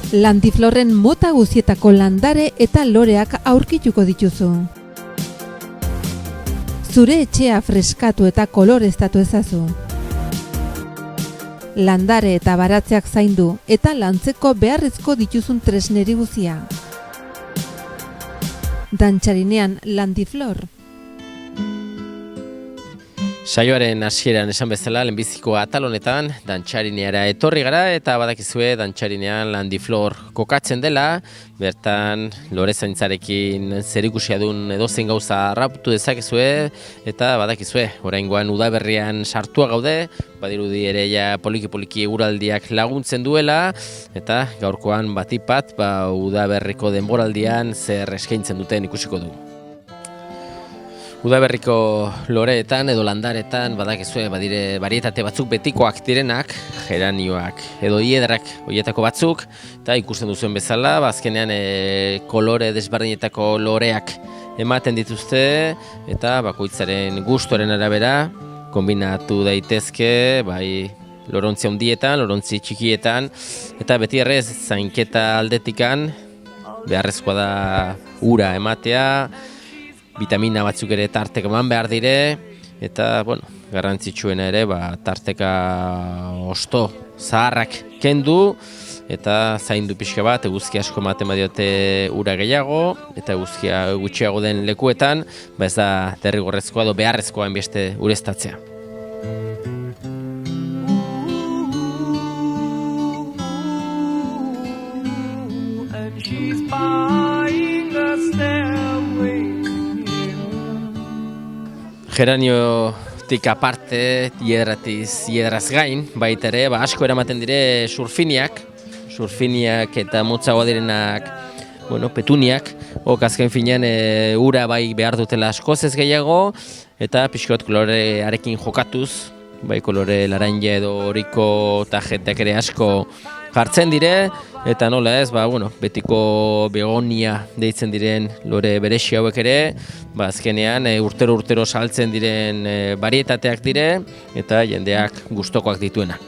Landiflorren mota guztietako landare eta loreak aurkituko dituzu. Zure etxea freskatu eta koloreztatu ezazu. Landare eta baratzeak zaindu eta lantzeko beharrezko dituzun tresneri guzia. Dantxarinean Landiflor. Saioaren hasieran esan bezala, lehenbiziko atal honetan dantxarineara etorri gara eta badakizue dantxarinean Landiflor kokatzen dela, bertan lorezaintzarekin zerikusia duen edozein gauza harrapatu dezakezue eta badakizue, oraingoan udaberrian sartua gaude, badirudi ere ja poliki-poliki eguraldiak laguntzen duela eta gaurkoan batipat udaberriko denboraldian zer eskaintzen duten ikusiko du. Udaberriko loreetan edo landaretan badakizue badire barietate batzuk betikoak direnak, geranioak edo hiedrak horietako batzuk, eta ikusten duzuen bezala, azkenean kolore desberdinetako loreak ematen dituzte eta bakoitzaren gustuaren arabera kombinatu daitezke, bai lorontzi handietan, lorontzi txikietan, eta beti errez zainketa aldetikan beharrezkoa da ura ematea, vitamina batzuk ere tarteka eman behar dire, eta garrantzitsuena ere tarteka osto zaharrak kendu, eta zaindu pixka bat, eguzki asko ematen badiote ura gehiago, eta eguzkia gutxiago den lekuetan, ez da derrigorrezkoa edo beharrezkoa enbeste ureztatzea. Geraniotik aparte, hiedraz gain, baita ere, asko eramaten dire surfiniak eta motzagoa direnak, petuniak, azken finean ura bai behar dutela askoz ez gehiago, eta pixkot kolorearekin jokatuz, bai kolore laranja edo horiko tajetak ere asko jartzen dire, eta nola ez, betiko begonia deitzen diren lore beresi hauek ere, azkenean urtero saltzen diren barietateak dire, eta jendeak gustokoak dituena.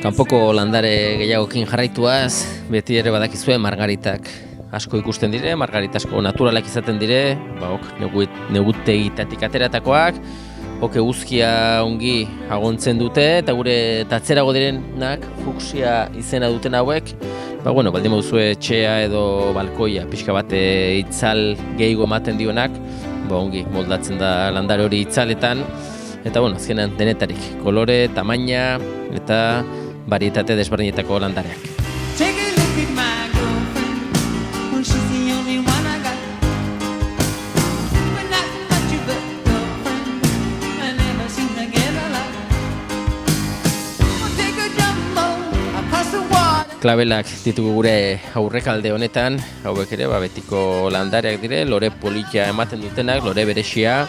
Kanpoko landare gehiagokin jarraituaz, beti ere badakizue margaritak asko ikusten dire, margarita asko naturalak izaten dire, negutegitatik ateratakoak, eguzkia ongi agontzen dute, eta gure tatzerago direnak fuksia izena duten hauek, baldin baduzue etxea edo balkoia pixka bat itzal gehiago ematen dionak, ongi moldatzen da landare hori itzaletan, eta azkenean denetarik, kolore, tamaina eta barietate desberdinetako landareak. Klabelak ditugu gure aurrekalde honetan, hauek ere betiko landareak dire, lore politia ematen dutenak, lore beresia,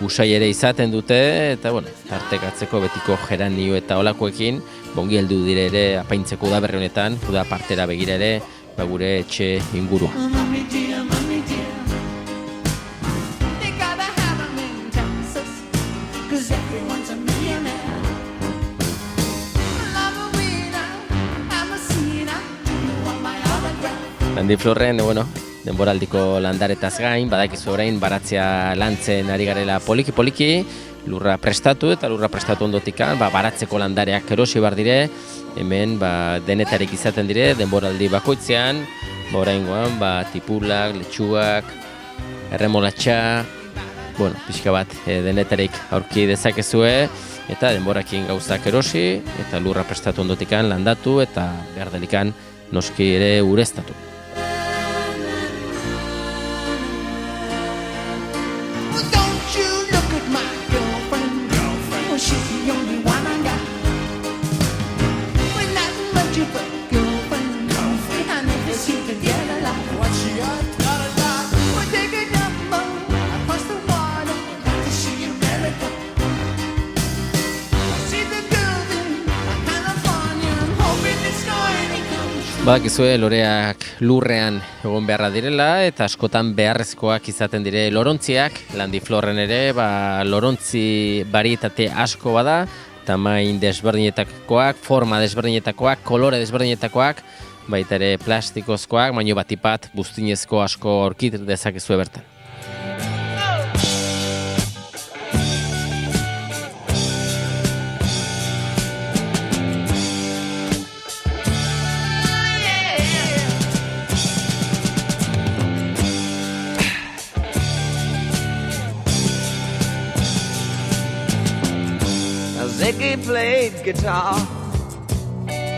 usai ere izaten dute, eta tartekatzeko betiko geranio eta olakoekin, bongi heldu dire ere apaintzeko udaberri honetan, uda partera begira ere, gure etxe ingurua. Landiflorren, denboraldiko landaretaz gain, badakizu orain baratzea lantzen ari garela poliki-poliki, lurra prestatu eta lurra prestatu ondotikan, baratzeko landareak erosi behar dire, hemen denetarik izaten dire, denboraldi bakoitzean, oraingoan tipulak, letxuak, erremolatxa, pixka bat denetarik aurki dezakezue, eta denborakin gauzak erosi, eta lurra prestatu ondotikan landatu, eta behar delikan noski ere ureztatu. Badakizue loreak lurrean egon beharra direla eta askotan beharrezkoak izaten dire lorontziak, landiflorren ere lorontzi barietate asko bada, tamain desberdinetakoak, forma desberdinetakoak, kolore desberdinetakoak, baita ere plastikozkoak, baino batipat buztinezko asko aurkit dezakezue bertan. Ziggy played guitar,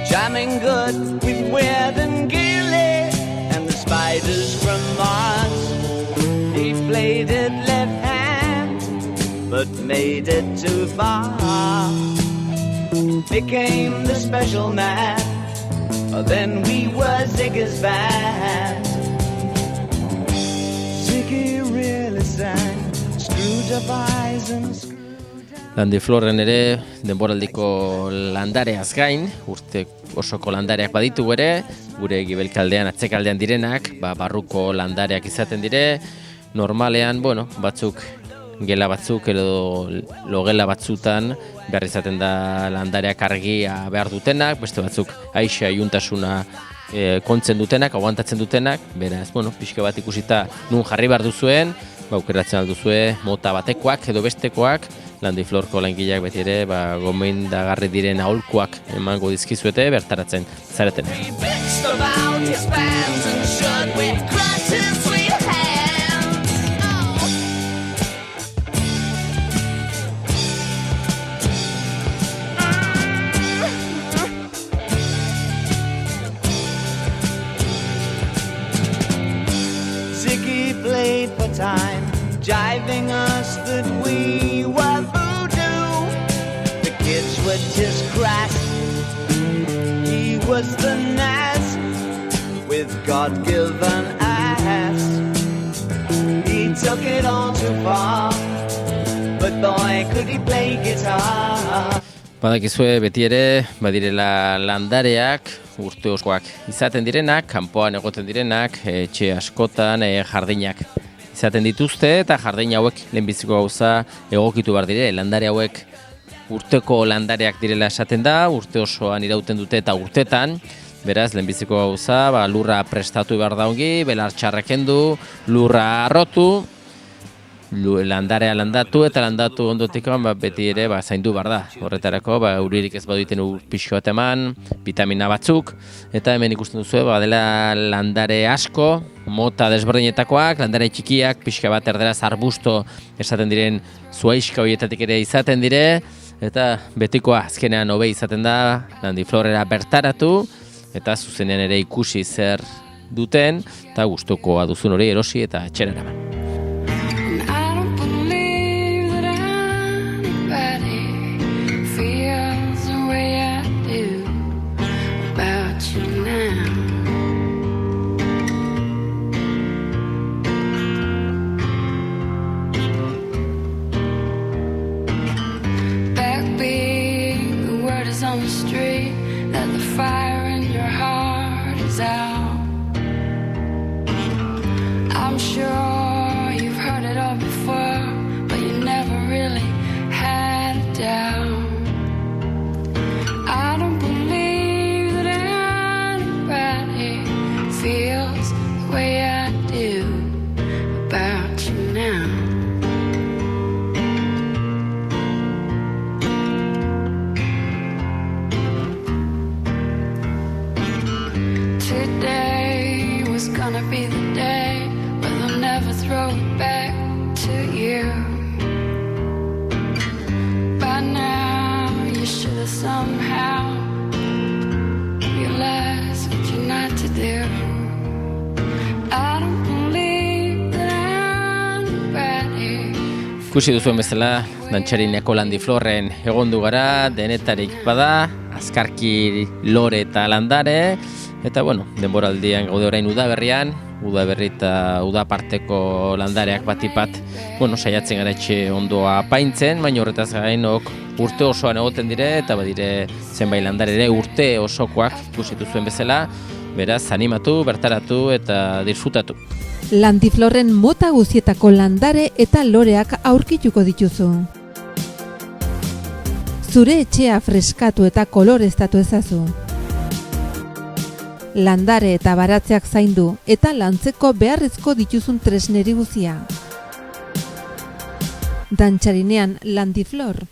jamming good with Weird and Gilly and the Spiders from Mars. He played it left hand, but made it too far. Became the special man, then we were Ziggy's band. Ziggy really sang, screwed up eyes and Landiflorren ere denboraldiko landareaz gain, urte osoko landareak baditugu ere, gure gibelkaldean, atzekaldean direnak, barruko landareak izaten dire, normalean, batzuk gela batzuk edo logela batzutan behar izaten da landareak argia behar dutenak, beste batzuk aixa iuntasuna kontzen dutenak, aguantatzen dutenak, beraz, pixka bat ikusita nun jarri behar duzuen, aukeratzen alduzue mota batekoak edo bestekoak, landiflorko langileak beti ere gomendagarri diren aholkuak emango dizkizuete bertaratzen zareten. Ziggy played for time, jiving us that we were voodoo. The kids were just crass. He was the Nas with God-given ass. He took it all too far, but boy could he play guitar. Badakizue beti ere badirela landareak, urte oskoak izaten direnak, kanpoan egoten direnak, etxe askotan jardinak izaten dituzte eta jardin hauek lehenbiziko gauza egokitu behar dire. Landare hauek urteko landareak direla esaten da, urte osoan irauten dute eta urtetan, beraz lehenbiziko gauza lurra prestatu behar da ongi, belar txarrak kendu, lurra arrotu, landarea landatu eta landatu ondotikan beti ere zaindu behar da. Horretarako uririk ez baduten ur pixko bat eman, vitamina batzuk, eta hemen ikusten duzu dela landare asko, mota desberdinetakoak, landare txikiak, pixka bat erderaz arbusto esaten diren zuaiska horietatik ere izaten dire, eta betikoa azkenean hobe izaten da landiflorrera bertaratu, eta zuzenean ere ikusi zer duten, eta gustukoa duzun hori erosi eta etxera eraman. On the street that the fire in your heart is out. I'm sure you've heard it all before, but you never really had a doubt. I don't believe that anybody feels the way I do about you now. Today was gonna be the day, but they'll never throw it back to you. By now somehow realize what you're not to do. I don't believe that I'm right here. Ikusi duzuen bezala, dantxarineko Landiflorren egondu gara, denetarik bada, azkarki lore eta landare, eta bueno, denboraldian gaude orain udaberrian, udaberri eta udaparteko landareak batipat, bueno, saiatzen gara etxe ondoa apaintzen, baina horretaz gainok urte osoan egoten dire, eta badire zenbait landare ere urte osokoak ikusi duzuen bezala, beraz, animatu, bertaratu eta disfrutatu. Landiflorren mota guzietako landare eta loreak aurkituko dituzu. Zure etxea freskatu eta koloreztatu ezazu. Landare eta baratzeak zaindu eta lantzeko beharrezko dituzun tresneri guzia. Dantxarinean Landiflor.